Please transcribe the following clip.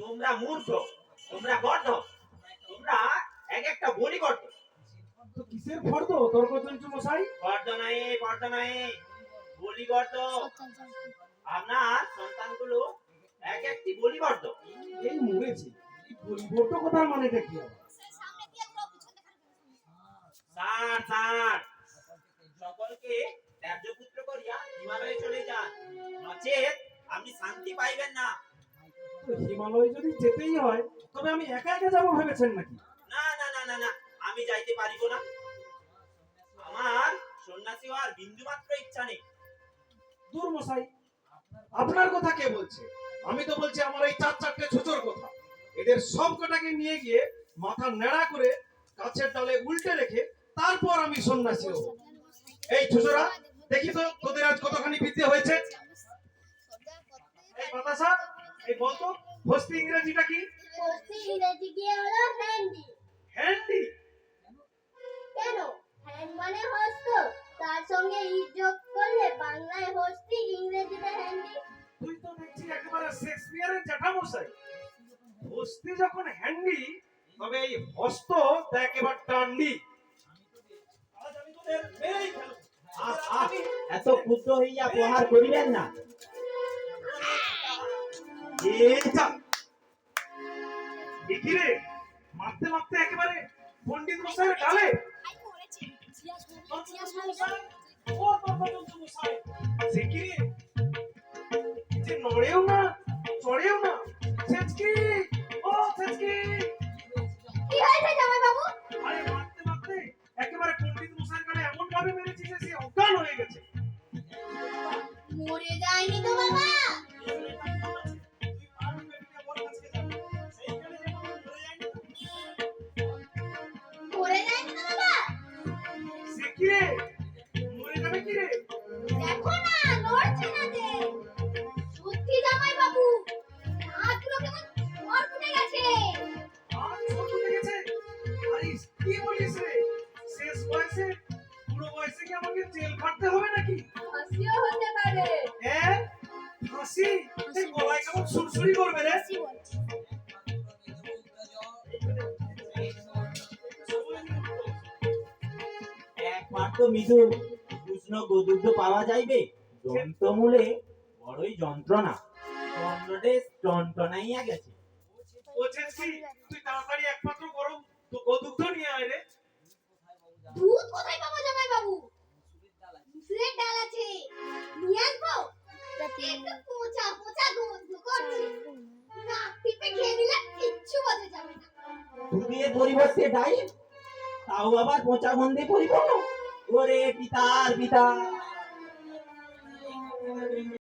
তোমরা মূর্খ, তোমরা গর্ধ, তোমরা এক একটা বলি গর্ধ। তো কিসের ফর্দ তর্ক চলছে মশাই? গর্ধ নয়, বলি গর্ধ। আপনার সন্তানগুলো এক একটি বলি গর্ধ। এই মরেছে, এই পরিবর্ত কথার মানেটা কি হবে? স্যার, সকলকে ত্যায্যপুত্র করিয়া হিমালয়ে চলে যান, নচেত আপনি শান্তি পাইবেন না। তো হিমালয় যদি যেতেই হয় তবে আমি একা একা যাবো ভেবেছেন নাকি? না, আমি যাইতে পারিব না। আমার সন্ন্যাসী হওয়ার বিন্দু মাত্র ইচ্ছা নেই। দূর মশাই, আপনার কথা কে বলছে? আমি তো বলছি আমার এই চারটে ছুচোর কথা। এদের সব কটাকে নিয়ে গিয়ে মাথা নেড়া করে গাছের ডালে উল্টে রেখে তারপর আমি সন্ন্যাসী হব। এই ছুচোরা, দেখি তো তোদের আজ কতখানি বিদ্যে হয়েছে। এই বাতাসা, এই বলতো হস্তি ইংরেজিটা কি? হস্তি ইংরেজি কি হলো হ্যান্ডি। হ্যান্ডি? কেন? হ্যান্ড মানে হস্ত, তার সঙ্গে ই যোগ করলে বাংলায় হস্তি, ইংরেজিতে হ্যান্ডি। তুই তো দেখছি একেবারে শেক্সপিয়ারের জ্যাঠামশাই। হস্তি যখন হ্যান্ডি, তবে এই হস্ত তা একেবারে টান্ডি। আজ আমি তোদের মেরেই ফেলব। এত ক্ষুদ্র হইয়া প্রহার করিবেন না। দেখিরে, মারতে মারতে একেবারে পণ্ডিত মশাইয়ের ডালে। যে নড়েও না, চড়েও না। ছেচকি, ও ছেচকি। কি হয়েছে জামাই বাবু? আরে মারতে মারতে একেবারে পণ্ডিত মশাইয়ের গালে এমন ভাবে মেরেছি যে সে অজ্ঞান হয়ে গেছে। মরে যায়নি তো বাবা? মরে যায়নি তো বাবা? সে কি রে, মরে যাবে কি রে? দেখো না, নড়ছে না যে। সত্যি জামাই বাবু, হাতগুলো কেমন মরকুটে গেছে। আর ছোট হয়ে গেছে। আরে কি বলিস রে? শেষ বয়সে, বুড়ো বয়সে কি আমাকে জেল খাটতে হবে নাকি? ফাঁসিও হতে পারে। হ্যাঁ, ফাঁসি? এই গলায় কেমন সুরসুরি করবে রে? একবার তো মৃদু উষ্ণ গোদুগ্ধ পাওয়া যাইবে, যন্ত্রমূলে বড়ই যন্ত্রণা, যন্ত্রণাইয়া গেছে। বলছিস কি, তুই তাড়াতাড়ি একমাত্র গরম তো গোদুগ্ধ নিয়ে আয় রে। দুধ কোথায় পাবো জামাই বাবু? মুসুরের ডাল আছে, নিয়ে আসবো? একটু পচা পচা গন্ধ করছে, নাক টিপে খেয়ে নিলে কিচ্ছু বোঝা যাবে না। দুধের পরিবর্তে ডাইল, তাও আবার পচা গন্ধে পরিপূর্ণ। ওরে পিতার পিতা।